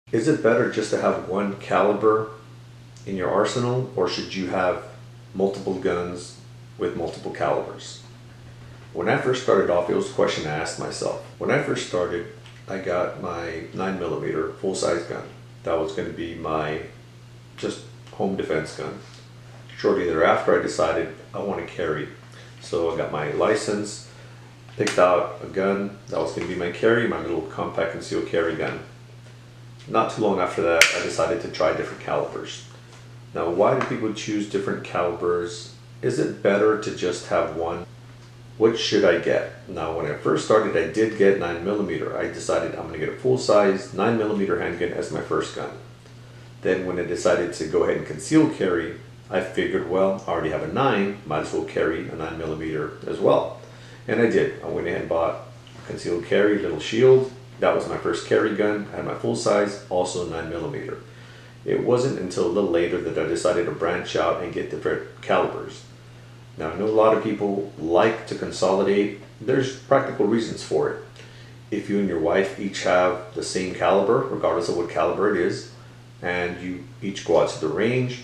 Is it better just to have one caliber in your arsenal, or should you have multiple guns with multiple calibers? When I first started off, it was a question I asked myself. When I first started, I got my 9mm full-size gun. That was going to be my just home defense gun. Shortly thereafter, I decided I want to carry. So I got my license, picked out a gun that was going to be my carry, my little compact concealed carry gun. Not too long after that, I decided to try different calibers. Now, why do people choose different calibers? Is it better to just have one? What should I get? Now, when I first started, I did get 9mm. I decided I'm going to get a full-size 9mm handgun as my first gun. Then when I decided to go ahead and conceal carry, I figured, well, I already have a 9, might as well carry a 9mm as well. And I did. I went ahead and bought a concealed carry little shield. That was my first carry gun. I had my full size, also 9mm. It wasn't until a little later that I decided to branch out and get different calibers. Now, I know a lot of people like to consolidate. There's practical reasons for it. If you and your wife each have the same caliber, regardless of what caliber it is, and you each go out to the range,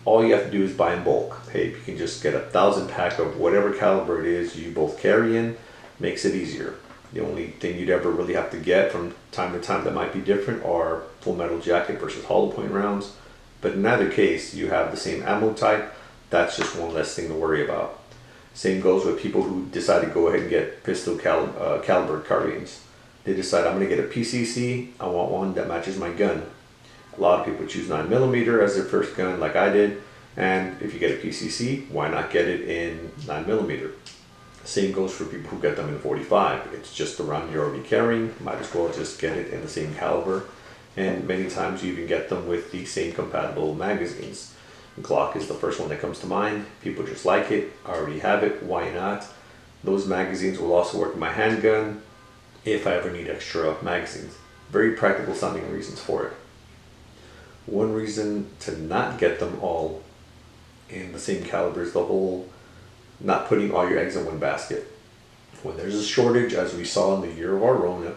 all you have to do is buy in bulk. Hey, if you can just get 1,000 pack of whatever caliber it is you both carry in, makes it easier. The only thing you'd ever really have to get from time to time that might be different are full metal jacket versus hollow point rounds. But in either case, you have the same ammo type. That's just one less thing to worry about. Same goes with people who decide to go ahead and get pistol caliber carbines. They decide, I'm going to get a PCC. I want one that matches my gun. A lot of people choose 9mm as their first gun, like I did. And if you get a PCC, why not get it in 9mm? Same goes for people who get them in 45. It's just the round you're already carrying. Might as well just get it in the same caliber. And many times you even get them with the same compatible magazines. Glock is the first one that comes to mind. People just like it. I already have it. Why not? Those magazines will also work in my handgun if I ever need extra magazines. Very practical sounding reasons for it. One reason to not get them all in the same caliber is the whole not putting all your eggs in one basket. When there's a shortage, as we saw in the year of our Rona,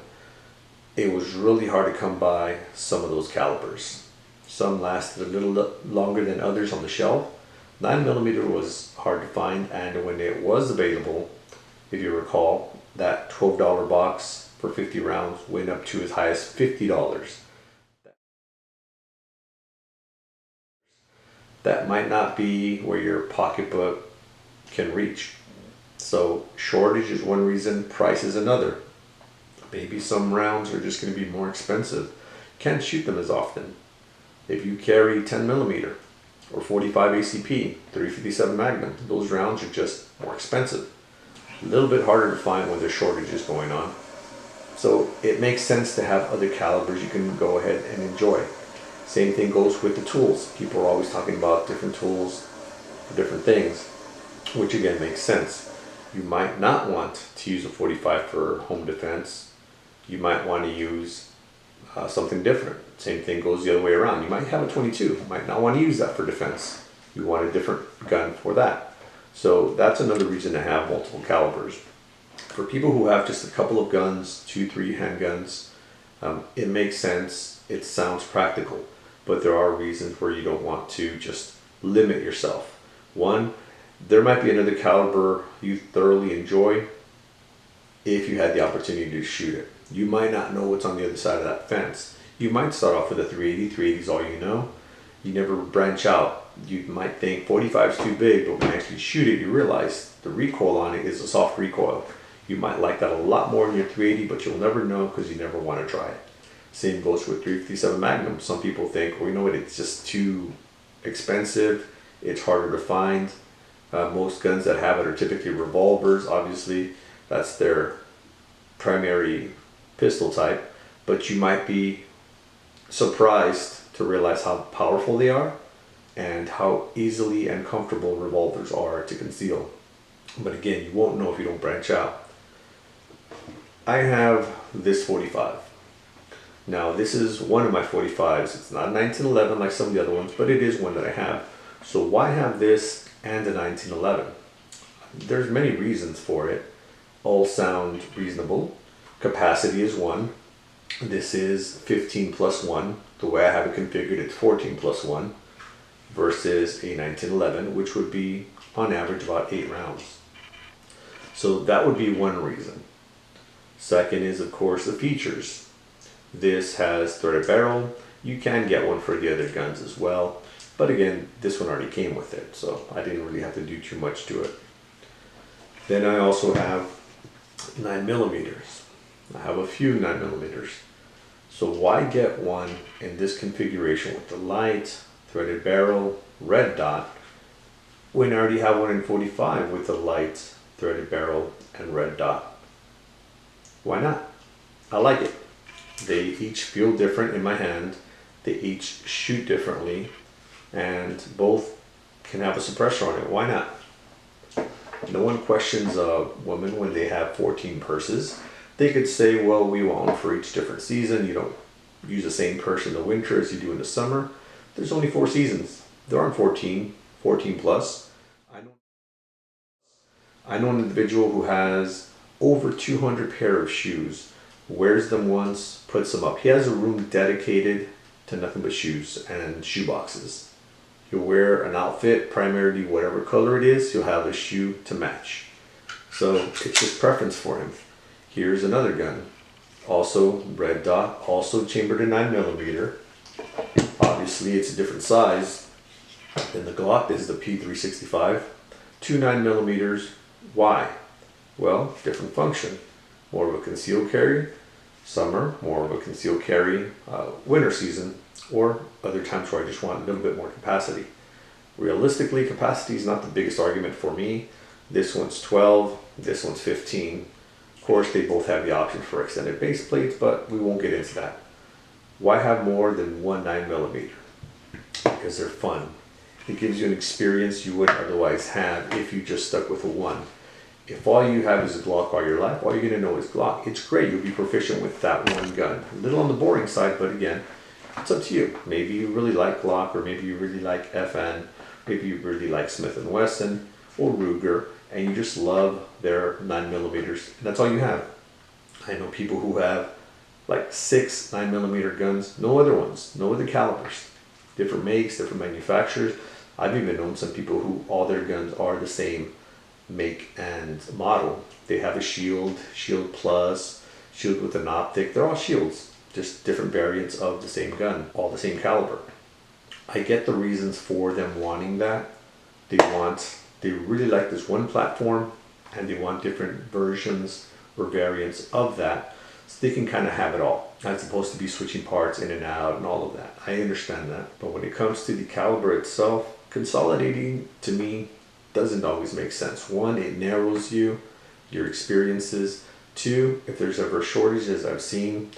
it was really hard to come by some of those calibers. Some lasted a little longer than others on the shelf. 9mm was hard to find, and when it was available, if you recall, that $12 box for 50 rounds went up to as high as $50. That might not be where your pocketbook can reach. So shortage is one reason, price is another. Maybe some rounds are just going to be more expensive. Can't shoot them as often. If you carry 10mm or 45 ACP, 357 Magnum, those rounds are just more expensive. A little bit harder to find when there's shortages going on. So it makes sense to have other calibers you can go ahead and enjoy. Same thing goes with the tools. People are always talking about different tools for different things, which again makes sense. You might not want to use a 45 for home defense. You might want to use something different. Same thing goes the other way around. You might have a 22. You might not want to use that for defense. You want a different gun for that. So that's another reason to have multiple calibers. For people who have just a couple of guns, 2-3 handguns, it makes sense. It sounds practical. But there are reasons where you don't want to just limit yourself. One, there might be another caliber you thoroughly enjoy if you had the opportunity to shoot it. You might not know what's on the other side of that fence. You might start off with a 380. 380 is all you know. You never branch out. You might think 45 is too big, but when you actually shoot it, you realize the recoil on it is a soft recoil. You might like that a lot more in your 380, but you'll never know because you never want to try it. Same goes with 357 Magnum. Some people think, well, you know what, it's just too expensive. It's harder to find. Most guns that have it are typically revolvers. Obviously, that's their primary pistol type. But you might be surprised to realize how powerful they are and how easily and comfortable revolvers are to conceal. But again, you won't know if you don't branch out. I have this 45. Now, this is one of my 45s. It's not a 1911 like some of the other ones, but it is one that I have. So why have this and a 1911? There's many reasons for it. All sound reasonable. Capacity is one. This is 15 plus 1. The way I have it configured, it's 14 plus 1 versus a 1911, which would be on average about 8 rounds. So that would be one reason. Second is, of course, the features. This has threaded barrel. You can get one for the other guns as well, but again, this one already came with it, so I didn't really have to do too much to it. Then I also have 9mm. I have a few 9mm. So why get one in this configuration with the light, threaded barrel, red dot, when I already have one in 45 with the light, threaded barrel, and red dot? Why not? I like it. They each feel different in my hand. They each shoot differently, and both can have a suppressor on it. Why not? No one questions a woman when they have 14 purses. They could say, well, we want one for each different season. You don't use the same purse in the winter as you do in the summer. There's only 4 seasons. There aren't 14 plus. I know an individual who has over 200 pair of shoes, wears them once, puts them up. He has a room dedicated to nothing but shoes and shoe boxes. He'll wear an outfit, primarily whatever color it is, he'll have a shoe to match. So it's just preference for him. Here's another gun. Also red dot, also chambered in 9mm. Obviously it's a different size than the Glock. This is the P365. 2 9mm. Why? Well, different function. More of a concealed carry, summer, more of a concealed carry, winter season, or other times where I just want a little bit more capacity. Realistically, capacity is not the biggest argument for me. This one's 12, this one's 15. Of course, they both have the option for extended base plates, but we won't get into that. Why have more than one 9mm? Because they're fun. It gives you an experience you wouldn't otherwise have if you just stuck with a 1. If all you have is a Glock all your life, all you're going to know is Glock. It's great, you'll be proficient with that one gun. A little on the boring side, but again, it's up to you. Maybe you really like Glock, or maybe you really like FN, maybe you really like Smith & Wesson or Ruger, and you just love their 9mm, and that's all you have. I know people who have like 6 9mm guns, no other ones, no other calibers. Different makes, different manufacturers. I've even known some people who all their guns are the same make and model. They have a shield, shield plus, shield with an optic. They're all shields, just different variants of the same gun, all the same caliber. I get the reasons for them wanting that. They really like this one platform, and they want different versions or variants of that, so they can kind of have it all, as opposed to be switching parts in and out and all of that. I understand that, but when it comes to the caliber itself, consolidating to me doesn't always make sense. 1, it narrows your experiences. 2, if there's ever a shortage, as I've seen,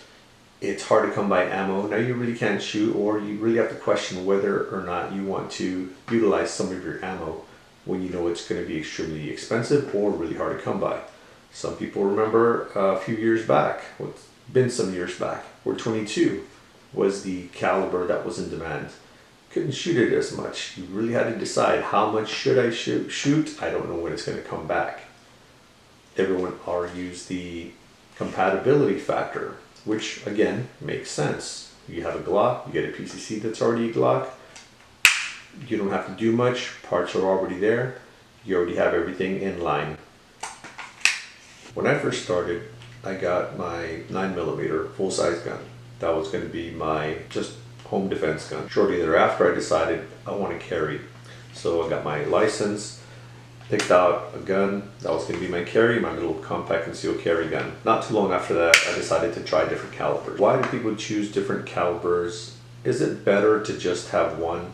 it's hard to come by ammo. Now you really can't shoot, or you really have to question whether or not you want to utilize some of your ammo when you know it's going to be extremely expensive or really hard to come by. Some people remember a few years back, it's been some years back, where 22 was the caliber that was in demand. Couldn't shoot it as much. You really had to decide, how much should I shoot? I don't know when it's going to come back. Everyone argues the compatibility factor, which again makes sense. You have a Glock, you get a PCC that's already a Glock. You don't have to do much, parts are already there. You already have everything in line. When I first started, I got my 9mm full-size gun. That was going to be my just home defense gun. Shortly thereafter, I decided I want to carry. So I got my license, picked out a gun that was going to be my carry, my little compact concealed carry gun. Not too long after that, I decided to try different calibers. Why do people choose different calibers? Is it better to just have one?